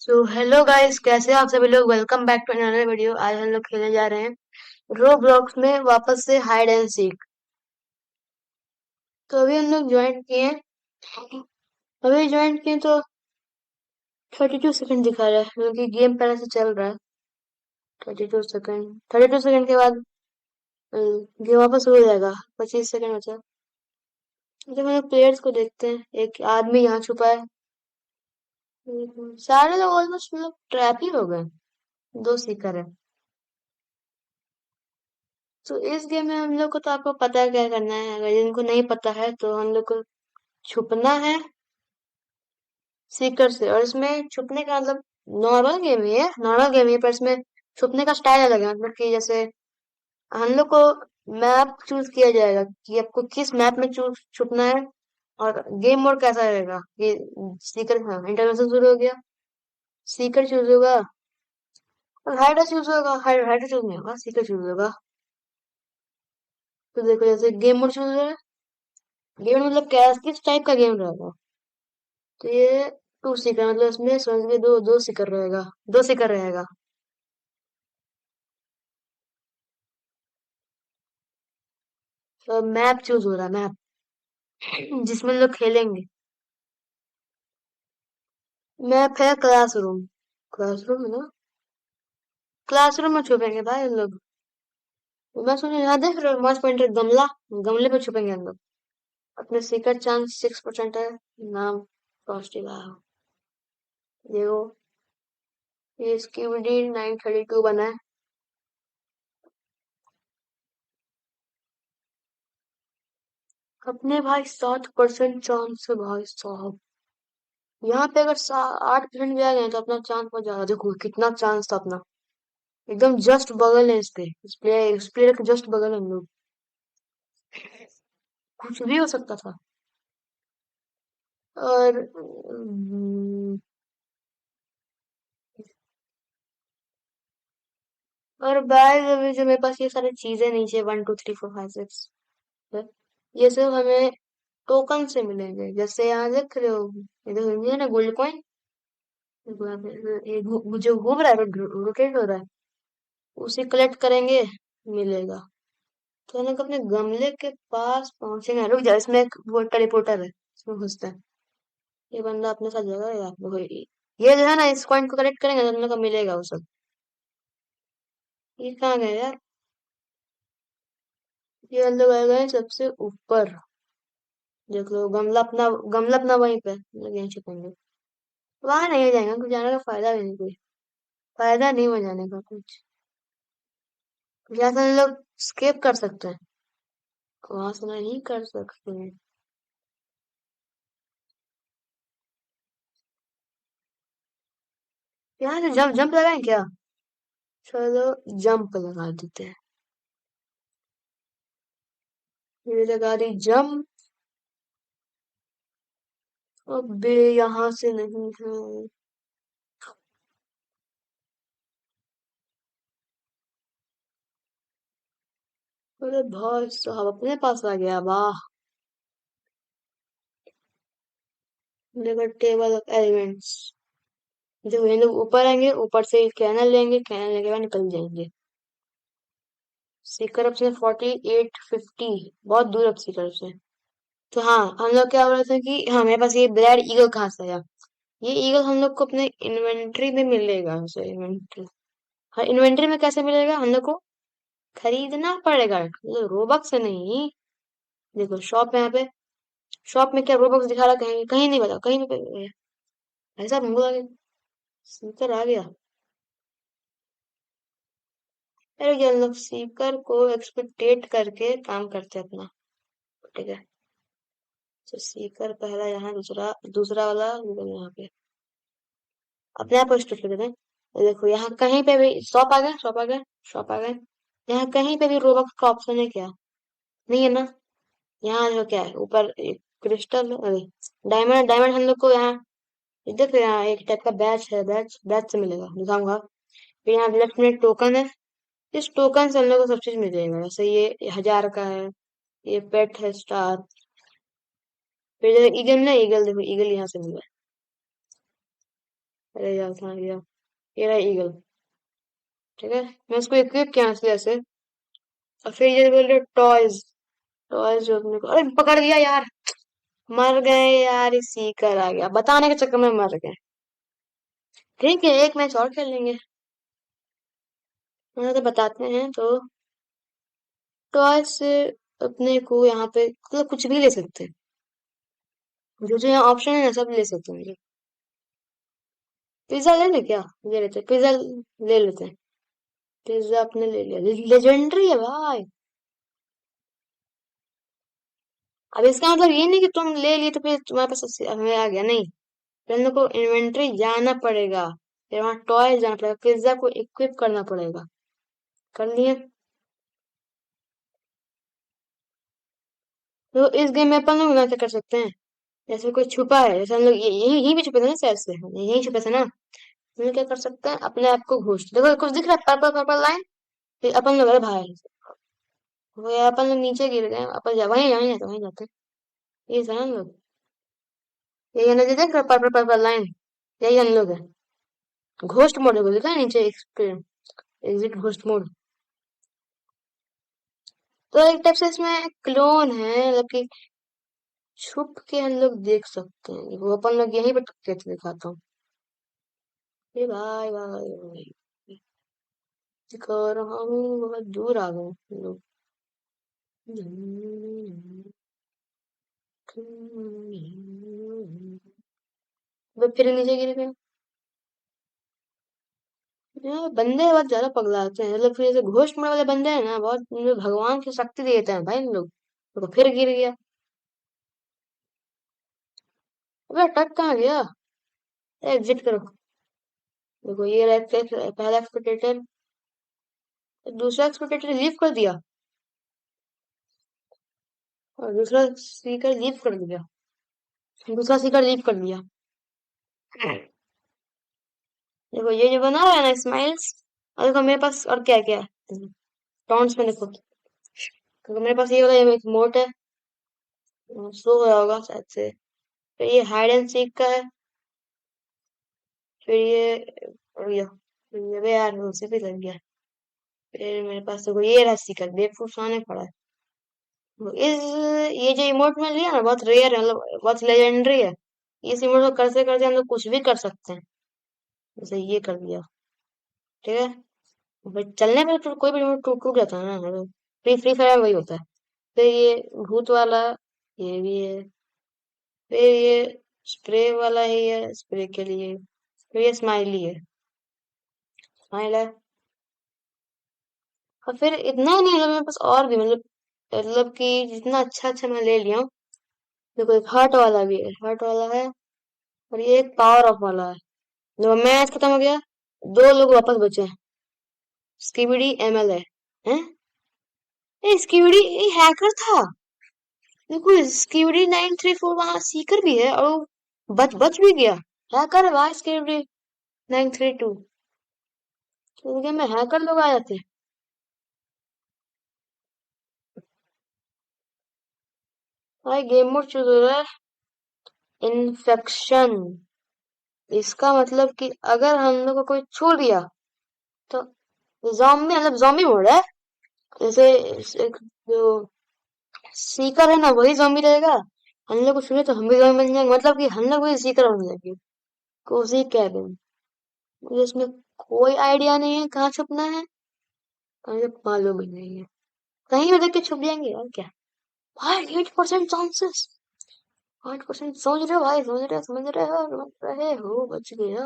Hello guys, कैसे हैं आप सभी लोग। Welcome back to another video. आज हम लोग खेलने जा रहे हैं रो ब्लॉक्स में वापस से हाइड एंड सीक। तो अभी हम लोग ज्वाइन किए हैं। अभी ज्वाइन किए तो 32 सेकंड दिखा रहा है क्योंकि गेम पहले से चल रहा है। 32 सेकंड के बाद गेम वापस हो जाएगा। 25 सेकंड बचा। जब हम लोग प्लेयर्स को देखते हैं, एक आदमी यहाँ छुपा है। सारे लोग ऑलमोस्ट मतलब ट्रैप ही हो गए। दो सीकर है। तो इस गेम में हम लोग को तो आपको पता है क्या करना है। अगर जिनको नहीं पता है तो हम लोग को छुपना है सीकर से। और इसमें छुपने का मतलब नॉर्मल गेम ही है, पर इसमें छुपने का स्टाइल अलग है। मतलब कि जैसे हम लोग को मैप चूज किया जाएगा कि आपको किस मैप में चूज छुपना है। और गेम मोड कैसा रहेगा ये सीकर। हाँ, इंटरनेशनल शुरू हो गया। सीकर चूज होगा और हाइडर चूज होगा। हाइडर चूज नहीं होगा, सीकर चूज होगा। तो देखो, जैसे गेम मोड चूज है। गेम मतलब क्या, किस टाइप का गेम रहेगा। तो ये टू सीकर मतलब इसमें समझ के दो दो सीकर रहेगा। दो सीकर रहेगा। तो मैप चूज हो रहा है, मैप जिसमें लोग खेलेंगे। मैप है क्लासरूम। क्लासरूम है ना। क्लासरूम में छुपेंगे भाई हम लोग। मैं सुन यहाँ देख रहे हो, मॉस पॉइंटर गमला। गमले पे छुपेंगे हम लोग। अपने सीक्रेट चांस 6% है। नाम पॉजिटिव आया। देखो, ये स्क्यूडी 932 बना है। अपने भाई 7% चांस है भाई साहब। यहाँ पे अगर 8% भी आ गए तो अपना चांस बहुत ज्यादा। देखो कितना चांस था अपना। एकदम जस्ट बगल है इसके। इस प्लेयर के जस्ट बगल है हम लोग। कुछ भी हो सकता था। और और गाइस, अभी जो मेरे पास ये सारी चीजें नीचे 1 2 3 4 5 6 ये सब हमें टोकन से मिलेंगे। जैसे यहाँ देख रहे हो, ये देखो, ये ना गोल्ड कॉइन। ये जो घूम रहा है, रोटेट हो रहा है, उसे कलेक्ट करेंगे, मिलेगा। तो हम लोग अपने गमले के पास पहुंचेंगे। रुक जा, इसमें एक वो टेलीपोर्टर है, इसमें घुसते हैं। ये बंदा अपने साथ जगह है आप लोग। ये जो है ना, इस कॉइन को कलेक्ट करेंगे तो हम लोग को मिलेगा वो सब। ये कहाँ गए यार। ये हम लोग आ गए सबसे ऊपर। देख लो, गमला अपना वहीं पे, हम लोग यहीं छुपेंगे। वहां नहीं जाएंगे कुछ, जाने का फायदा भी नहीं कोई। फायदा नहीं हो जाने का कुछ। यहाँ से हम लोग स्केप कर सकते हैं। वहां से नहीं कर सकते हैं। यहाँ से जंप जंप लगाएं क्या। चलो, जंप लगा देते हैं। ये लगा दी जंप। अबे, यहाँ से नहीं है। अरे भाई साहब, अपने पास आ गया, वाह। देखो, टेबल ऑफ एलिमेंट्स। देखो, ये लोग ऊपर आएंगे, ऊपर से कैनल लेंगे, कैनल लेके बाद निकल जाएंगे। सीकर अब से 4850, बहुत दूर अब सीकर से। तो हाँ, हम लोग क्या बोल रहे थे कि हाँ, मेरे पास ये ब्लैड ईगल कहाँ से आया। ये ईगल हम लोग को अपने इन्वेंट्री में मिलेगा। इन्वेंट्री, हाँ, इन्वेंट्री में कैसे मिलेगा हम लोग को। खरीदना पड़ेगा, ये रोबक से नहीं। देखो शॉप है यहाँ पे। शॉप में क्या रोबक्स दिखा रहा है, कहीं कहीं नहीं बता, कहीं नहीं। ऐसा मुंह लगे। स्पीकर आ गया। अरे ये लोग सीकर को एक्सपेक्टेट करके काम करते हैं अपना। ठीक है। तो सीकर पहला यहाँ, दूसरा दूसरा वाला यहाँ पे अपने आप को स्टार्ट कर देते हैं। तो देखो, यहाँ कहीं पे भी शॉप आ गया, शॉप आ गया, शॉप आ गया। यहाँ कहीं पे भी रोबक्स का ऑप्शन है क्या। नहीं है ना। यहाँ जो क्या है, ऊपर एक क्रिस्टल, अरे डायमंड, डायमंड हम लोग को यहाँ देख रहे हैं। यहाँ एक टाइप का बैच है, बैच बैच से मिलेगा, दिखाऊंगा। फिर यहाँ लेफ्ट में टोकन है। इस टोकन से हम लोग को सब चीज मिल जाएगा। जैसे ये 1000 का है। ये पेट है, स्टार। फिर जैसे ईगल ना, ईगल देखो, ईगल यहाँ से मिला है। अरे यार था गया। ये रहा ईगल। ठीक है, मैं इसको इक्विप किया इसलिए ऐसे। और फिर ये बोल रहे टॉयज। टॉयज जो अपने को, अरे पकड़ लिया यार। मर गए यार, इसी कर आ गया, बताने के चक्कर में मर गए। ठीक है, एक मैच और खेल लेंगे। हाँ, तो बताते हैं तो। टॉयज से अपने को यहाँ पे मतलब कुछ भी ले सकते हैं। जो जो यहाँ ऑप्शन है ना, सब ले सकते हैं। पिज्जा ले ले क्या? ले लेते हैं पिज्जा। ले लेते हैं। पिज्जा आपने ले लिया, लेजेंडरी है भाई। अब इसका मतलब ये नहीं कि तुम ले लिए तो फिर तुम्हारे पास हमें आ गया, नहीं। फिर हम लोग को इन्वेंट्री जाना पड़ेगा। फिर वहाँ टॉय जाना पड़ेगा, पिज्जा को इक्विप करना पड़ेगा। कर लिए। तो इस गेम में अपन लोग ना क्या कर सकते हैं? जैसे कोई छुपा है, जैसे हम लोग यही यही भी छुपे थे ना, शायद से यही छुपे थे ना। हम लोग क्या कर सकते हैं, अपने आप को घोषित, देखो कुछ दिख रहा है, पर्पल पर्पल लाइन। फिर अपन लोग, अरे भाई, वो यार अपन लोग नीचे गिर गए, अपन वहीं वहीं जाते, वहीं जाते। ये था हम लोग। यही है ना, जो देख रहा पर्पल पर्पल लाइन। यही हम लोग है। घोस्ट मोड है, वो लिखा है नीचे, एग्जिट घोस्ट मोड। तो एक टाइप से इसमें क्लोन है, मतलब कि छुप के हम लोग देख सकते हैं, वो अपन लोग यहीं पे टक्के थे, दिखाता हूँ। ये भाई भाई भाई, दिखा रहा हूँ, बहुत दूर आ गए हम लोग। वो फिर नीचे गिर गए। यार बंदे बहुत ज्यादा पगलाते हैं, मतलब फिर जैसे घोस्ट मोड वाले बंदे हैं ना, बहुत मतलब भगवान की शक्ति देते हैं भाई इन लोग। तो फिर गिर गया। अबे टक कहाँ गया? एग्जिट करो। देखो ये रहा पहला एक्सपेक्टेटर। दूसरा एक्सपेक्टेटर लीव कर दिया। और दूसरा स्पीकर लीव कर दिया। दूसरा स्पीकर लीव कर दिया। देखो ये जो बना हुआ है ना स्माइल्स। और देखो मेरे पास और क्या क्या है टॉन्ट्स में, देखो। क्योंकि मेरे पास ये वाला एक मोट है। स्लो हो होगा शायद से। फिर ये हाइड एंड सीक का है। फिर ये, और ये भी यार उसे भी लग गया। फिर मेरे पास देखो ये रहा सीकर, बेवकूफ सामने पड़ा है। इस ये जो इमोट में लिया ना, बहुत रेयर है, मतलब बहुत लेजेंडरी है। इस इमोट को करते करते हम लोग कुछ भी कर सकते हैं। जैसे ये कर दिया। ठीक है। बट चलने में तो कोई भी रिमोट टूट टूट जाता है ना, मतलब फ्री फ्री फायर में वही होता है। फिर ये भूत वाला, ये भी है। फिर ये स्प्रे वाला ही है, स्प्रे के लिए। फिर ये स्माइली है। स्माइल है। और फिर इतना ही नहीं, मतलब मेरे पास और भी, मतलब कि जितना अच्छा अच्छा मैं ले लिया हूँ। देखो एक हार्ट वाला भी है, हार्ट वाला है। और ये एक पावर ऑफ वाला है। जब मैच खत्म हो गया, दो लोग वापस बचे हैं। स्कीबिडी एमएल है। ए स्कीबिडी ये हैकर था। देखो स्कीबिडी 934 वहां सीकर भी है, और वो बच भी गया। हैकर है भाई स्कीबिडी 932। तो गेम में हैकर लोग आ जाते हैं। भाई गेम मोड चूज हो रहा है। इन्फेक्शन। इसका मतलब कि अगर हम लोग को कोई छू लिया तो जॉम्बी, मतलब जॉम्बी मोड है। जैसे एक जो सीकर है ना, वही जॉम्बी रहेगा। हम लोग को छूए तो हम भी जॉम्बी बन जाएंगे, मतलब कि हम लोग भी सीकर बन जाएंगे। Cosy cabin. मुझे इसमें कोई आइडिया नहीं है कहाँ छुपना है। मुझे मालूम ही नहीं है। कहीं भी देख के छुप जाएंगे और क्या। भाई 8% चांसेस। 8%, सोच रहे हो भाई, सोच रहे हो, समझ रहे हो, बच गया।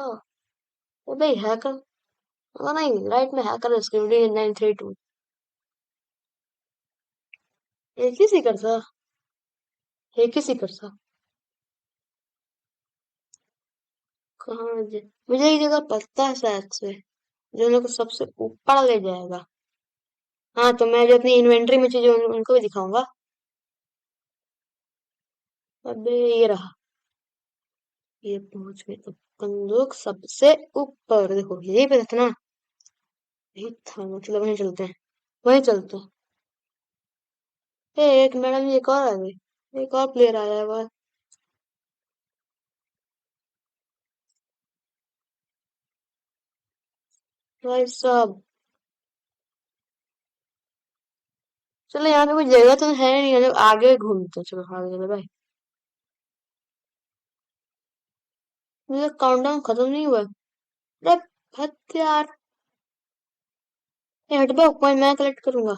ओ भाई हैकर। नहीं, राइट में हैकर है, स्क्रिप्टी 932। एक ही सीकर था। एक ही सीकर था। कहाँ मुझे एक जगह पता है शायद से, जो मेरे को सबसे ऊपर ले जाएगा। हाँ, तो मैं जो अपनी इन्वेंटरी में चीजें उनको भी दिखाऊंगा। अबे ये रहा। ये पहुंच गए अपन लोग सबसे ऊपर, देखो यही पे था ना। यही था, मतलब वहीं चलते हैं। वहीं चलते हैं। एक मैडम जी, एक और आ गई। एक और प्लेयर आया है वह। भाई साहब, चलो यहाँ पे कोई जगह तो है नहीं, हम लोग आगे घूमते हैं, चलो आगे चलो भाई। मुझे काउंटडाउन खत्म नहीं हुआ। अरे हद यार, ये हट जाओ, पॉइंट मैं कलेक्ट करूंगा।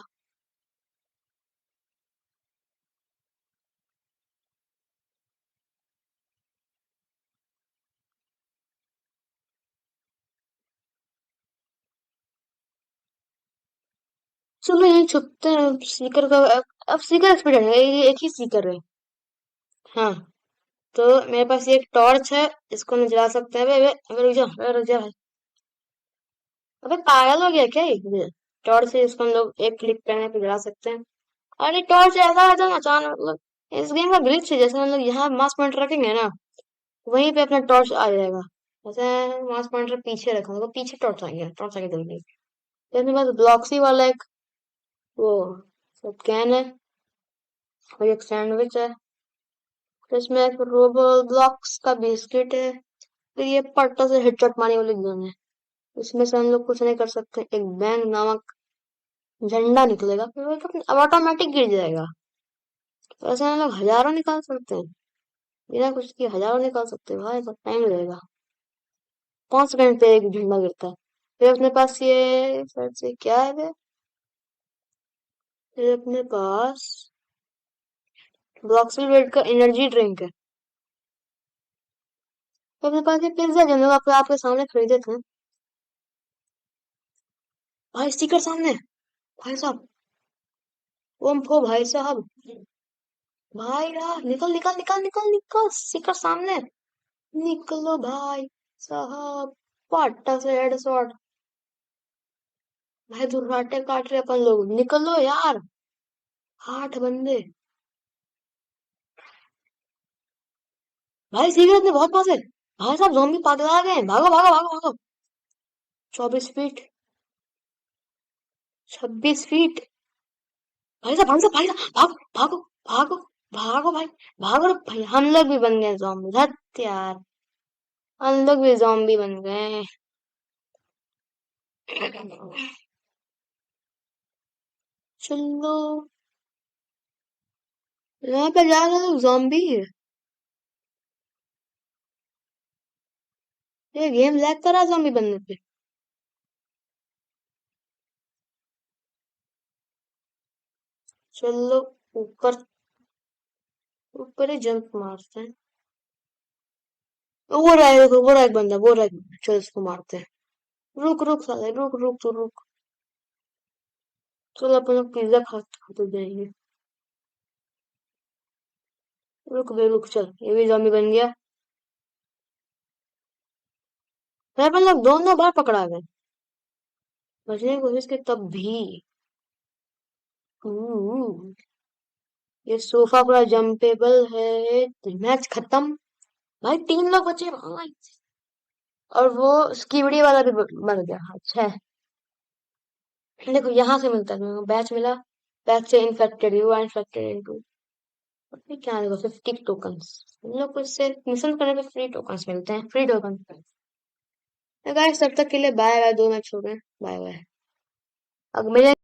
चलो यहीं छुपते हैं, सीकर का। अब सीकर एक्सपीरियंस है, ये एक ही सीकर है। हाँ, तो मेरे पास ये एक टॉर्च है, इसको हम जला सकते हैं। अबे अबे अबे, रुक जा, अबे रुक जा भाई। अबे पागल हो गया क्या ये? टॉर्च से इसको हम लोग एक क्लिक करने पे जला सकते हैं। अरे टॉर्च ऐसा है तो अचानक, मतलब इस गेम का ग्लिच है, जैसे हम लोग यहाँ मास पॉइंटर रखेंगे ना, वहीं पे अपना टॉर्च आ जाएगा। जैसे मास पॉइंटर पीछे रखा होगा, पीछे टॉर्च आ गया, टॉर्च आगे जल्दी। तो अपने पास ब्लॉक्सी वाला एक वो सब कैन है, और एक सैंडविच है, तो इसमें एक रोबो ब्लॉक्स का बिस्किट है, फिर ये पट्टा से हेडशॉट मारने वाली गन है। इसमें से हम लोग कुछ नहीं कर सकते, एक बैंग नामक झंडा निकलेगा, फिर वो ऑटोमेटिक गिर जाएगा। तो ऐसे हम लोग हजारों निकाल सकते हैं, बिना कुछ किए हजारों निकाल सकते हैं भाई, सब टाइम लगेगा। 5 सेकंड पे एक झंडा गिरता है। फिर अपने पास ये फिर से क्या है बे? फिर अपने पास ब्लॉक्सविल ब्रेड का एनर्जी ड्रिंक है। फिर अपने पास ये पिज्जा जो हम लोग आपके सामने खरीदे थे। भाई स्टिकर सामने, भाई साहब, ओम फो भाई साहब, भाई यार निकल निकल निकल निकल निकल, स्टिकर सामने, निकलो भाई साहब, पाटा से हेडशॉट। भाई दुर्राटे काट रहे अपन लोग, निकलो यार, 8 बंदे। भाई सीरियस ने बहुत पास है, भाई साहब ज़ॉम्बी पागल आ गए हैं, भागो भागो भागो भागो। 24 फीट, 26 फीट। भाई साहब भागो भागो भागो भागो भाई, भागो रे भाई, हम लोग भी बन गए ज़ॉम्बी, धत यार, हम लोग भी ज़ॉम्बी बन गए। चलो, यहाँ पे जा रहे लोग ज़ॉम्बी है। ये गेम लैग कर रहा है ज़ॉम्बी बनने पे। चलो, ऊपर, ऊपर ही जंप मारते हैं। वो रहा है, देखो वो रहा एक बंदा, वो रहा एक बंदा, चलो इसको मारते हैं। रुक रुक साले, रुक रुक तो रुक। चलो अपन लोग पिज्जा खाते जाएंगे। रुक बे रुक, चल ये भी ज़ॉम्बी बन गया। फिर अपन लोग दोनों बार पकड़ा गए, बचने की कोशिश की तब भी। हम्म, ये सोफा पूरा जंपेबल है। मैच खत्म। भाई 3 लोग बचे भाई, और वो स्कीबड़ी वाला भी मर गया। अच्छा है, देखो यहाँ से मिलता है, बैच मिला, बैच से infected, you are infected into. क्या देखो 50 टोकन्स, हम लोग को इससे मिशन करने पे फ्री टोकन्स मिलते हैं, फ्री टोकन। गाइस तब तक के लिए बाय बाय, 2 मैच हो गए, बाय बाय। अब मिले।